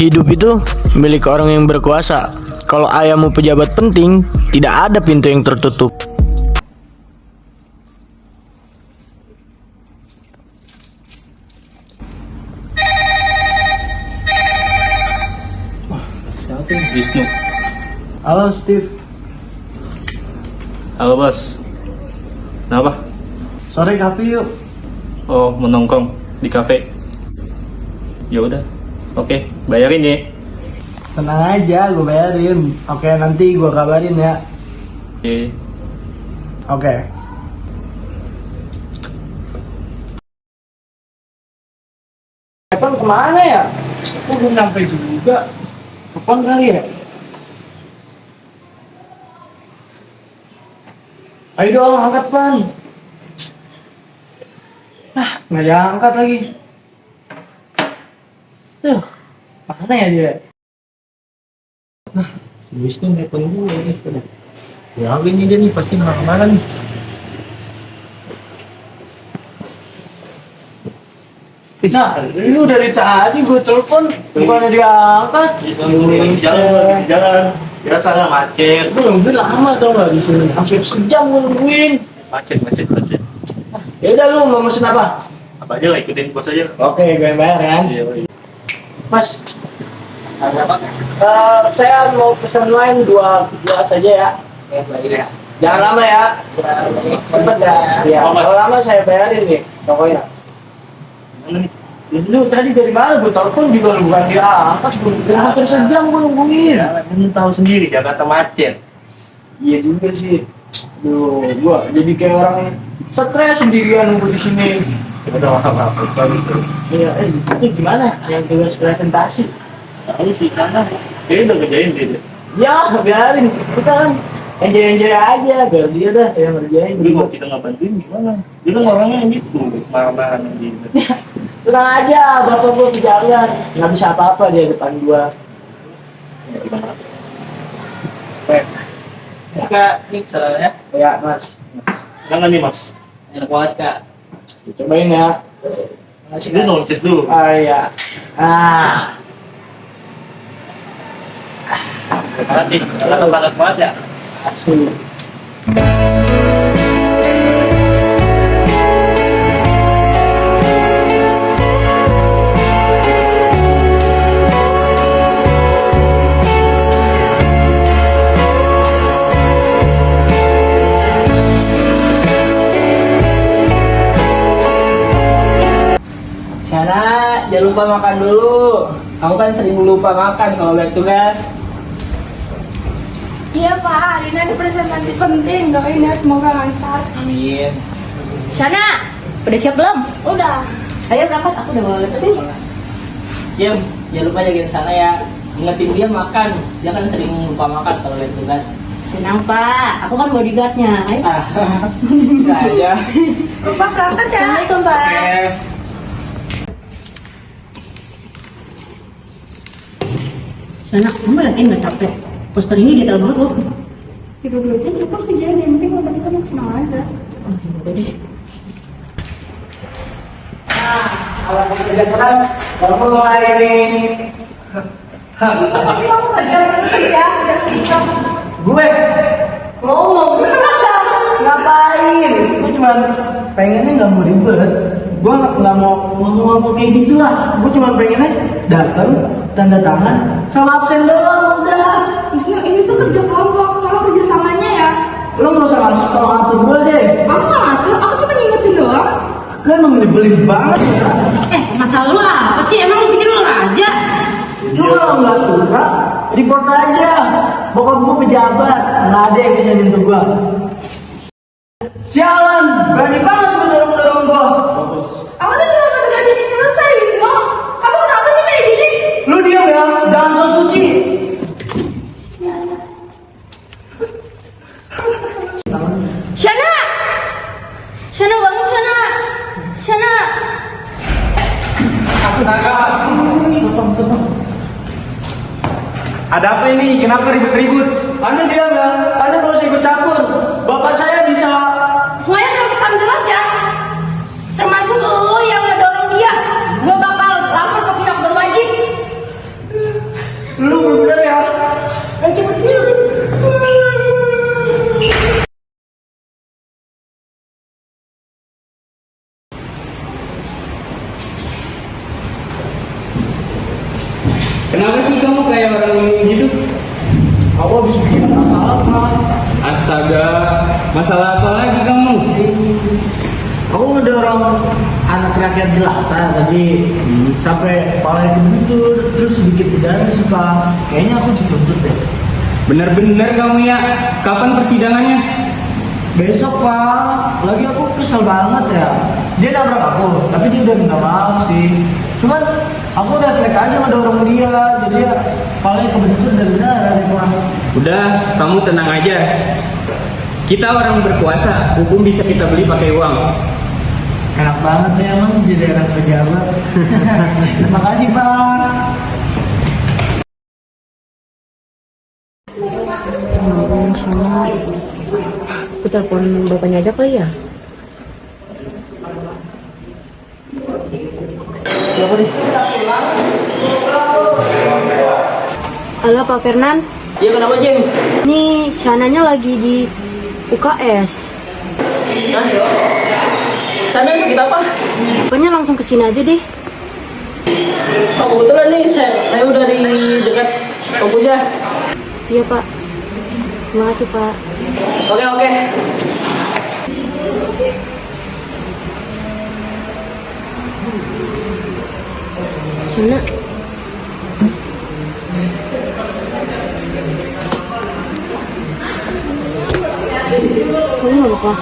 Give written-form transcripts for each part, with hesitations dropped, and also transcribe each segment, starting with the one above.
Hidup itu milik orang yang berkuasa. Kalau ayahmu pejabat penting, tidak ada pintu yang tertutup. Siapa yang Wisnu? Halo Steve, Halo bos. Kenapa? sore kafe yuk. Oh, menongkrong di kafe. Ya udah. Oke, bayarin ya. Tenang aja, gue bayarin. Oke, nanti gue kabarin ya. Oke. Oke. Evan kemana ya? Aku belum sampai juga. Kapan kali ya? Ayo dong, angkat Pan. Nggak diangkat lagi. Mana ya dia? Si Wisnu nelfon gue nih. Ya ini dia nih pasti marah-marah nih. Nah, lu dari tadi gue telepon, bukannya diangkat. Jalan. Biasa lah macet. Gue nungguin lama tau gak di sini. Hampir sejam gue nungguin. Macet. Ya udah, lu mau pesen apa? Apa aja lah, ikutin bos aja. Oke, gue yang bayar kan. Iya. Mas, ada apa? Saya mau pesan lain dua gelas aja ya. Jangan lama ya. Cepet ya. Ya, kalau lama saya bayarin nih. Pokoknya. Mana nih? Lu tadi dari mana? Gue telepon juga lu bukan diangkat. Gue hampir sejam gue nungguin. Ya, kan tahu sendiri Jakarta macet. Iya juga sih. Duh, gua jadi kayak orang stres sendirian nunggu di sini. Ya udah apa-apa gitu. Iya, itu gimana? Yang tugas presentasi? Tahu sih sana. Dia udah ngerjain dia. Ya, biarin. Kita kan enjoy aja, biar dia dah yang ngerjain. Tapi kalau kita nggak bantuin gimana? Dia kan orangnya yang gitu, marah-marah gitu. Tenang aja, bapak gua pejalan. Nggak bisa apa-apa dia depan gua. Ya gimana? Mas Kak, ini keselannya Ya, Mas. Jangan nih mas. enak banget Kak. Cobain ya. Ces dulu, ces dulu. Ah, iya. Ah. Berarti, karena panas banget ya. Asli. Syara, jangan lupa makan dulu. Kamu kan sering lupa makan kalau balik tugas. Iya Pak, hari ini ada presentasi penting. Doain ya, semoga lancar. Amin. Shana, udah siap belum? Udah. Ayo berangkat, aku udah bawa laptop ini. Jam, jangan lupa jagain sana ya. Ingetin dia makan. Dia kan sering lupa makan kalau balik tugas. Tenang Pak, aku kan bodyguardnya. Ayo. Bisa aja. Pak berangkat ya. Assalamualaikum Pak. Oke. Shana, kamu yakin nggak capek? Poster ini detail banget loh. 32 jam cukup sih, jadi yang penting otak kita maksimal aja. Udah deh. Alat kerja keras, baru mulai nih. Tapi kamu nggak jangan kerja, udah sikap. Gue ngomong ngapain? Gue cuma pengennya nggak mau ribet. Gue nggak mau ngomong kayak gitu lah. Gue cuma pengennya datang, tanda tangan, sama absen doang udah. Wisnu, ini tuh kerja kelompok, tolong kerjasamanya ya. Lo nggak usah masuk sama atur gue deh. Aku nggak ngatur, aku cuma ngingetin doang. Lo emang nyebelin banget ya. Masalah lu apa sih? Emang lu pikir lu raja? Lo kalau nggak suka, report aja. Bokap gue pejabat, nggak ada yang bisa nyentuh gue. Sialan, berani banget lo dorong-dorong gue. Aku tuh cuma mau tugas ini selesai, Wisnu. Kamu kenapa sih kayak gini? Lu diam ya, jangan so suci. Shana! Shana bangun, Shana! Shana! Astaga. Ada apa ini? Kenapa ribut-ribut? Anda diam ya, Anda gak usah ikut campur. Bapak saya bisa. Semuanya terekam jelas ya. Termasuk lo yang ngedorong dia. Gue bakal lapor ke pihak berwajib. Lu bener ya. Cepet dia. Kenapa sih kamu kayak orang bingung gitu? Aku habis bikin masalah, Pak. Astaga, masalah apa lagi kamu? Aku ngedorong anak rakyat jelata tadi sampai kepalanya kebentur, terus sedikit berdarah sih, Pak. Kayaknya aku dituntut deh. Bener-bener kamu ya. Kapan persidangannya? Besok, Pak. Lagi aku kesel banget ya. Dia nabrak aku, tapi dia udah minta maaf sih. Cuman aku udah selek aja ngedorong dia, jadi ya kepalanya kebentur dan berdarah nih, Pak. Udah, kamu tenang aja. Kita orang berkuasa, hukum bisa kita beli pakai uang. Enak banget ya emang jadi anak pejabat. Terima kasih, Pak. Aku telepon bapaknya aja kali ya. Halo Pak Fernan, Iya kenapa Jim? ini Shananya lagi di UKS. Hah? Sana sakit apa? Pokoknya langsung kesini aja deh. Oh, kebetulan nih saya udah di dekat kampusnya. Iya Pak. Terima kasih Pak. Oke. Shana. Kamu nggak apa-apa?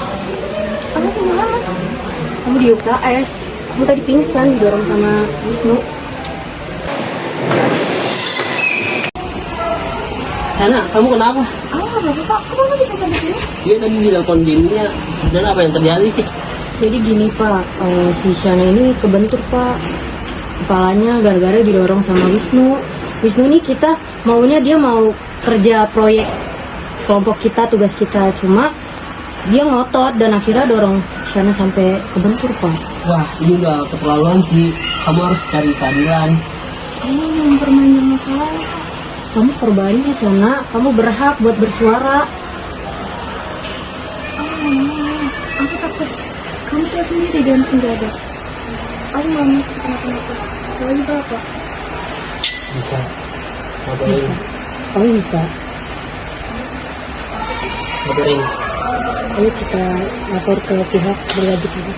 Kamu kemana? Kamu di UKS. Kamu tadi pingsan didorong sama Wisnu. Sana, kamu kenapa? Bapak, Pak. Kamu bisa sampai sini? Dia tadi di telepon Jimnya. Sebenarnya apa yang terjadi sih? Jadi gini Pak, si Shana ini kebentur Pak. Kepalanya gara-gara didorong sama Wisnu. Wisnu ini kita maunya dia mau kerja proyek kelompok kita, tugas kita. Cuma dia ngotot dan akhirnya dorong Shana sampai kebentur Pak. Wah, ini udah keterlaluan sih. Kamu harus cari keadilan. Kamu yang mempermainkan masalah. Kamu korbannya Shana, kamu berhak buat bersuara. Aku takut. Kamu tahu sendiri dia penjaga. Aku nggak mau kenapa-napa. Lagi berapa? Bisa. Bisa. Kamu bisa. Ngapain? Ayo kita lapor ke pihak berwajib ini.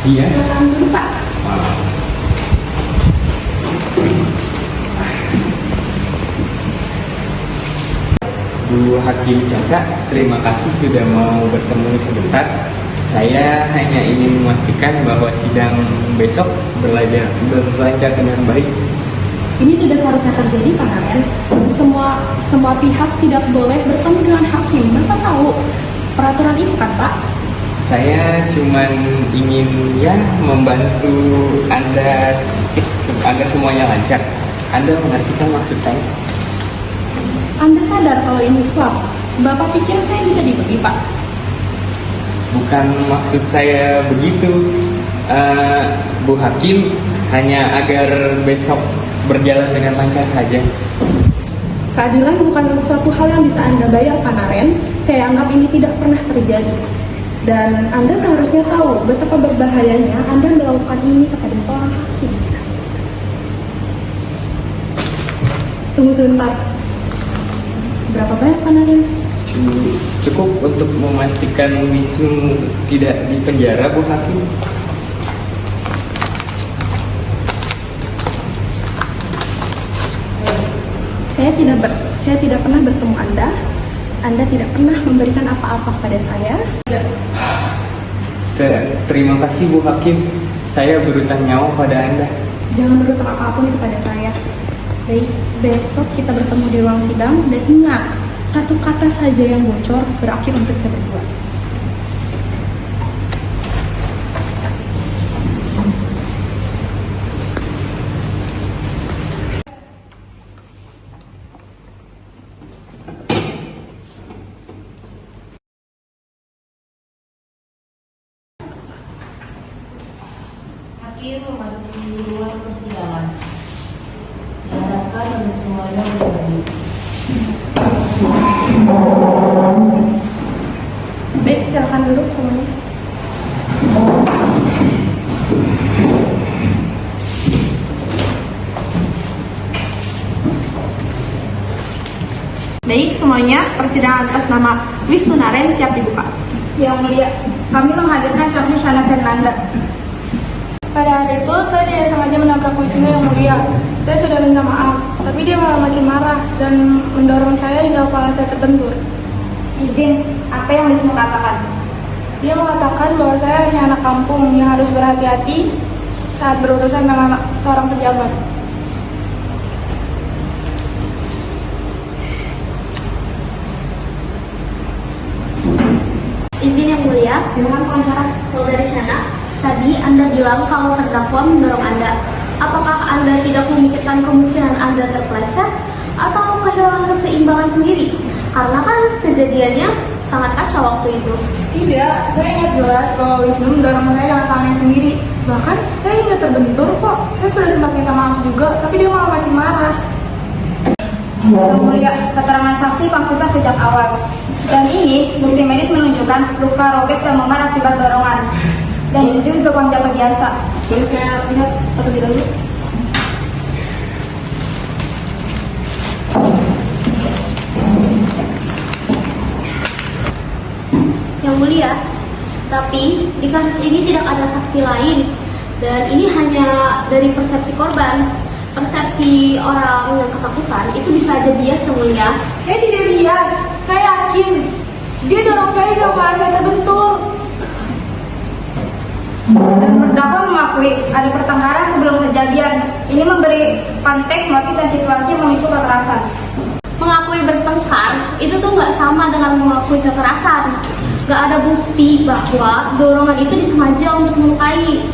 Iya. Silakan dulu Pak. Bu Hakim Caca, terima kasih sudah mau bertemu sebentar. Saya hanya ingin memastikan bahwa sidang besok berlancar dengan baik. Ini tidak seharusnya terjadi, Pak Namen. Semua pihak tidak boleh bertemu dengan hakim. Bapak tahu peraturan ini kan, Pak? Saya cuma ingin membantu Anda sedikit agar semuanya lancar. Anda mengerti kan maksud saya? Anda sadar kalau ini suap. Bapak pikir saya bisa dibeli, Pak? Bukan maksud saya begitu, Bu Hakim, hanya agar besok berjalan dengan lancar saja. Keadilan bukan suatu hal yang bisa Anda bayar, Pak Naren. Saya anggap ini tidak pernah terjadi. Dan Anda seharusnya tahu betapa berbahayanya Anda melakukan ini kepada seorang hakim. Tunggu sebentar. Berapa banyak, Pak Naren? Cukup untuk memastikan Wisnu tidak di penjara, Bu Hakim. Saya tidak pernah bertemu Anda. Anda tidak pernah memberikan apa-apa pada saya. Terima kasih Bu Hakim. Saya berutang nyawa pada Anda. Jangan berutang apapun kepada saya. Baik, besok kita bertemu di ruang sidang dan ingat, satu kata saja yang bocor berakhir untuk kita berdua. Hakim memasuki ruang persidangan. Diharapkan untuk semuanya berdiri. Baik, silakan duduk semuanya. Baik semuanya, persidangan atas nama Wisnu Naren siap dibuka. Yang mulia, kami menghadirkan saksi Shana Fernanda. Pada hari itu, saya tidak sengaja menabrak Wisnu yang mulia. Saya sudah minta maaf, tapi dia malah makin marah dan mendorong saya hingga kepala saya terbentur. Izin, apa yang Wisnu katakan? Dia mengatakan bahwa saya hanya anak kampung yang harus berhati-hati saat berurusan dengan seorang pejabat. Izin yang mulia, Silakan pengacara. Saudari Shana, tadi Anda bilang kalau terdakwa mendorong Anda. Apakah Anda tidak memikirkan kemungkinan Anda terpeleset atau kehilangan keseimbangan sendiri? Karena kan kejadiannya sangat kacau waktu itu. Tidak, saya ingat jelas bahwa Wisnu mendorong saya dengan tangannya sendiri. Bahkan saya hingga terbentur kok. Saya sudah sempat minta maaf juga, tapi dia malah makin marah. Yang mulia, keterangan saksi konsisten sejak awal. Dan ini bukti medis menunjukkan luka robek dan memar akibat dorongan. Dan itu juga uang jatuh biasa. Boleh saya lihat terlebih dahulu? Yang mulia, tapi di kasus ini tidak ada saksi lain. Dan ini hanya dari persepsi korban. Persepsi orang yang ketakutan itu bisa aja bias, Yang mulia. Saya tidak bias, saya yakin. Dia dorong saya hingga kepala saya terbentur. Dan terdakwa mengakui ada pertengkaran sebelum kejadian. Ini memberi konteks, motif, dan situasi memicu kekerasan. Mengakui bertengkar itu tuh nggak sama dengan mengakui kekerasan. Nggak ada bukti bahwa dorongan itu disengaja untuk melukai.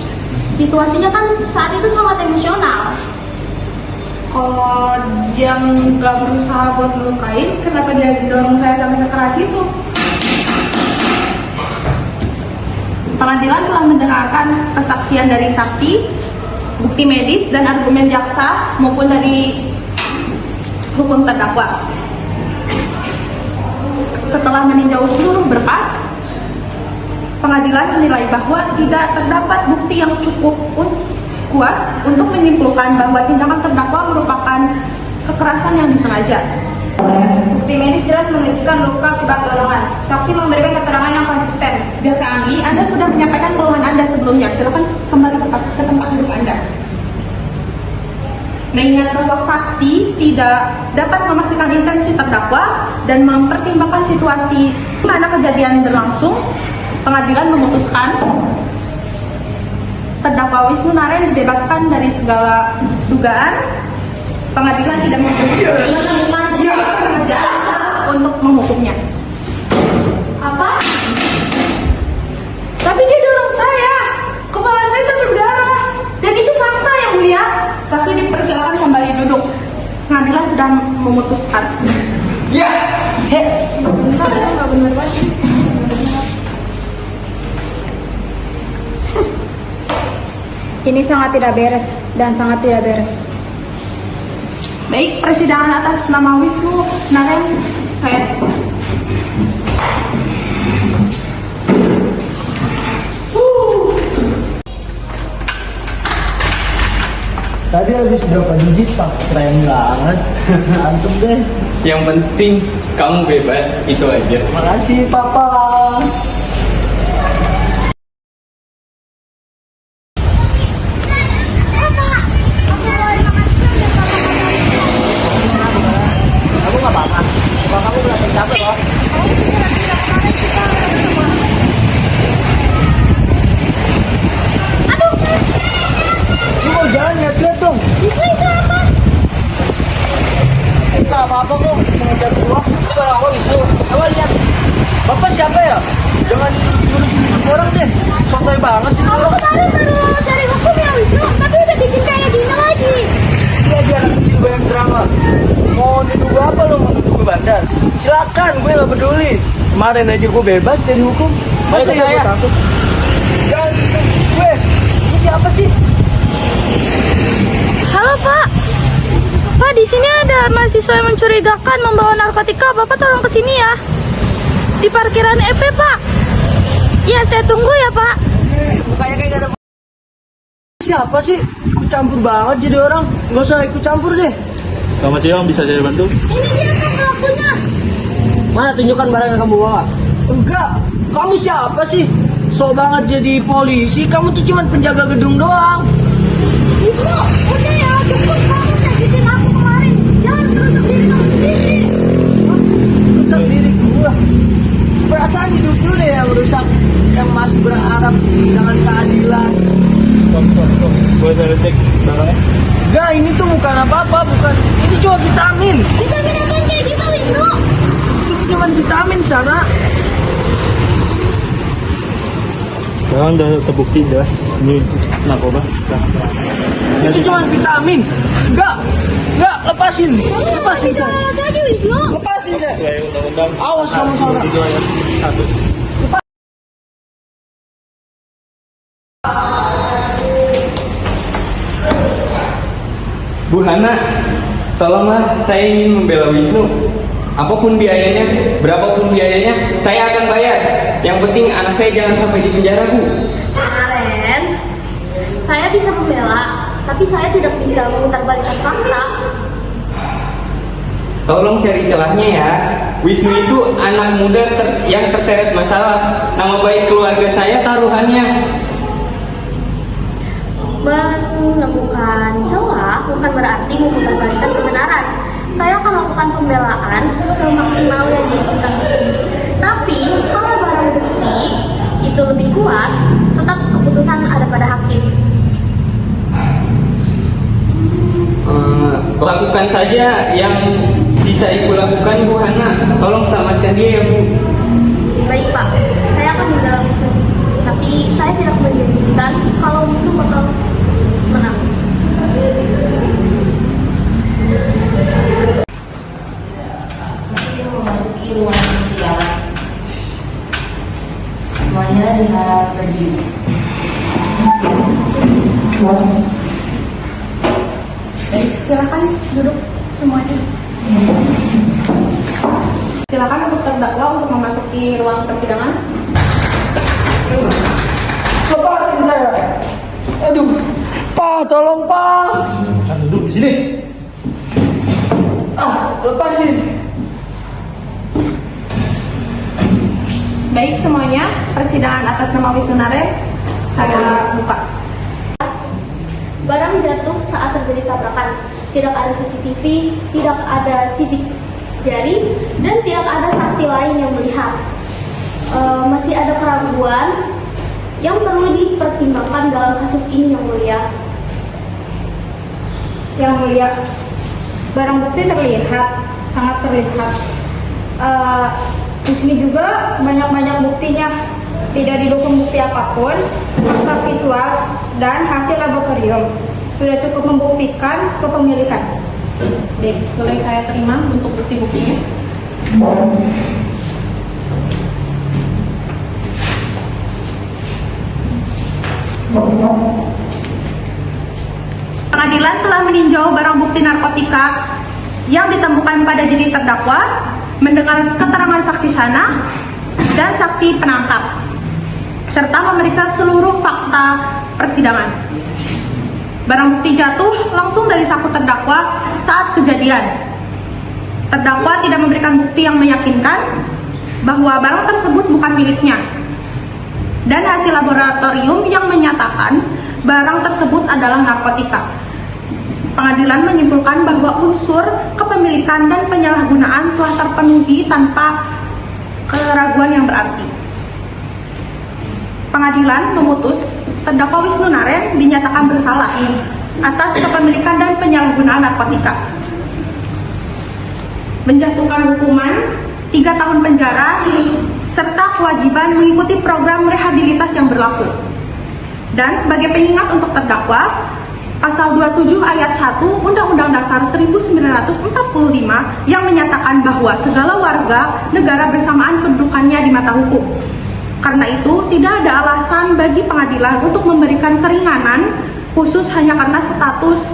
Situasinya kan saat itu sangat emosional. Kalau dia nggak berusaha buat melukai, kenapa dia dorong saya sampai sekeras itu? Pengadilan telah mendengarkan kesaksian dari saksi, bukti medis, dan argumen jaksa maupun dari hukum terdakwa. Setelah meninjau seluruh berkas, pengadilan menilai bahwa tidak terdapat bukti yang cukup kuat untuk menyimpulkan bahwa tindakan terdakwa merupakan kekerasan yang disengaja. Bukti medis jelas menunjukkan luka akibat dorongan. Saksi memberikan keterangan yang konsisten. Jaksa ahli, Anda sudah menyampaikan keluhan Anda sebelumnya. Silakan kembali ke tempat duduk Anda. Mengingat bahwa saksi tidak dapat memastikan intensi terdakwa dan mempertimbangkan situasi di mana kejadian berlangsung, pengadilan memutuskan terdakwa Wisnu Naren dibebaskan dari segala dugaan. Pengadilan tidak mempunyai kesengajaan untuk menghukumnya. Apa? Tapi dia dorong saya, kepala saya sampai berdarah, dan itu fakta yang mulia. Saksi dipersilakan kembali duduk. Pengadilan sudah memutuskan. Ya, yes. Benar, nggak benar lagi. Ini sangat tidak beres dan sangat tidak beres. Baik, persidangan atas nama Wisnu Naren saya. Tadi habis berapa digit pak? Keren banget. Antum deh. Yang penting kamu bebas, itu aja. Makasih papa. Kamu nggak apa-apa. Kalau kamu berapa capek loh? Aduh. Lu mau jalan lihat-lihat Apa lo menuduh gue bandar? Silakan, gue gak peduli. Kemarin aja gue bebas dari hukum. Masa ya gue takut? Jangan sentuh gue. Ini siapa sih? Halo Pak. Pak, di sini ada mahasiswa yang mencurigakan membawa narkotika. Bapak tolong ke sini ya. Di parkiran EP, Pak. Ya, saya tunggu ya, Pak. Mukanya kayak gak ada. Siapa sih? Ikut campur banget jadi orang. Gak usah ikut campur deh. Selamat siang, bisa saya bantu? Ini dia kan pelakunya. Mana tunjukkan barang yang kamu bawa? Enggak, kamu siapa sih? Sok banget jadi polisi, kamu tuh cuma penjaga gedung doang. Wisnu, udah ya, cukup kamu nyakitin aku kemarin. Jangan merusak diri kamu sendiri. Rusak diri gua. Perasaan hidup lu deh yang rusak, yang masih berharap dengan keadilan. Tom. Boleh saya cek barangnya? Enggak, ini tuh bukan apa-apa, bukan. Ini cuma vitamin. Vitamin apa kayak gitu, Wisnu? Ini cuma vitamin, Sarah. Barang udah terbukti jelas. Ini narkoba. Itu cuma vitamin. Enggak, lepasin saya. Saja, Wisnu. Lepasin saya. Sesuai undang-undang. Awas kamu, Sarah. 2 ayat 1. Bu Hana, tolonglah, saya ingin membela Wisnu. Apapun biayanya, berapapun biayanya, saya akan bayar. Yang penting anak saya jangan sampai di penjara, Bu. Karen, saya bisa membela, tapi saya tidak bisa memutarbalikkan fakta. Tolong cari celahnya ya. Wisnu itu anak muda yang terseret masalah. Nama baik keluarga saya taruhannya. Menemukan celah bukan berarti memutarbalikkan kebenaran. Saya akan lakukan pembelaan semaksimal yang diizinkan hukum. Tapi kalau barang bukti itu lebih kuat, tetap keputusan ada pada hakim. Lakukan saja yang bisa Ibu lakukan, Bu Hana. Tolong selamatkan dia ya, Bu. Baik Pak, saya akan membela Wisnu. Tapi saya tidak menjanjikan kalau Wisnu bakal menang. Yang memasuki ruang persidangan. Semuanya diharap berdiri. Baik, silakan duduk semuanya. Silakan untuk terdakwa untuk memasuki ruang persidangan. Lepasin saya. Aduh, Pak, tolong Pak. Duduk di sini. Lepasin. Baik semuanya, persidangan atas nama Wisnu Naren saya buka. Barang jatuh saat terjadi tabrakan. Tidak ada CCTV, tidak ada sidik jari, dan tidak ada saksi lain yang melihat. Masih ada keraguan yang perlu dipertimbangkan dalam kasus ini, Yang Mulia. Yang Mulia, barang bukti terlihat, sangat terlihat. Di sini juga banyak-banyak buktinya, tidak didukung bukti apapun, fakta visual dan hasil laboratorium sudah cukup membuktikan kepemilikan. Baik, boleh saya terima untuk bukti-buktinya. Pengadilan telah meninjau barang bukti narkotika yang ditemukan pada diri terdakwa, mendengar keterangan saksi Shana dan saksi penangkap, serta memeriksa seluruh fakta persidangan. Barang bukti jatuh langsung dari saku terdakwa saat kejadian. Terdakwa tidak memberikan bukti yang meyakinkan bahwa barang tersebut bukan miliknya. Dan hasil laboratorium yang menyatakan barang tersebut adalah narkotika. Pengadilan menyimpulkan bahwa unsur kepemilikan dan penyalahgunaan telah terpenuhi tanpa keraguan yang berarti. Pengadilan memutus terdakwa Wisnu Naren dinyatakan bersalah atas kepemilikan dan penyalahgunaan narkotika. Menjatuhkan hukuman 3 tahun penjara serta kewajiban mengikuti program rehabilitas yang berlaku. Dan sebagai pengingat untuk terdakwa, Pasal 27 Ayat 1 Undang-Undang Dasar Dasar 1945 yang menyatakan bahwa segala warga negara bersamaan kedudukannya di mata hukum. Karena itu, tidak ada alasan bagi pengadilan untuk memberikan keringanan khusus hanya karena status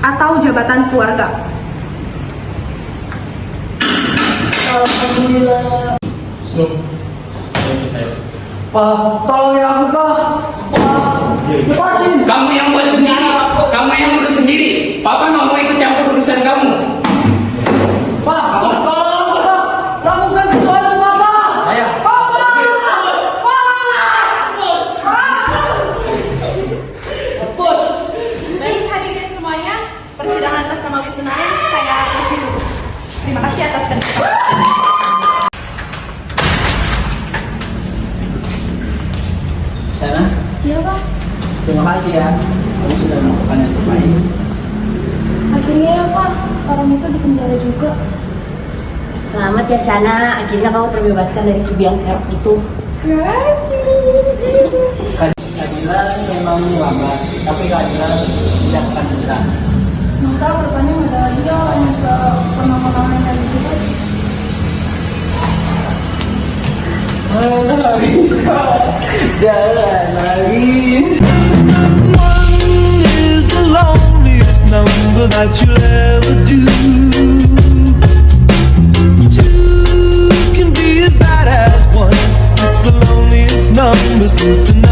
atau jabatan keluarga. Alhamdulillah. Stop. Thank saya. Pak, tolong ya aku, Pak. Pak, lepasin. Kamu yang buat sendiri, kamu yang urus sendiri. Papa nggak mau ikut campur urusan kamu. Pak, tolong aku, Pak. Lakukan sesuatu, Bapak. Ayo. Baik, hadirin semuanya, persidangan atas nama Wisnu Naren saya resmi tutup. Terima kasih atas kerjasama. Sana, Iya Pak, terima kasih ya. Kamu sudah melakukan yang terbaik. akhirnya ya Pak, orang itu dipenjara juga. Selamat ya Shana, akhirnya kamu terbebaskan dari si biang kerok itu. Terima kasih. Keadilan memang lambat, tapi keadilan tidak akan menyerah. Semoga kedepannya ada dia yang bisa pernah-pernah yang kayak gitu. Jalan lagi. One is the loneliest number that you'll ever do. Two can be as bad as one. It's the loneliest number since the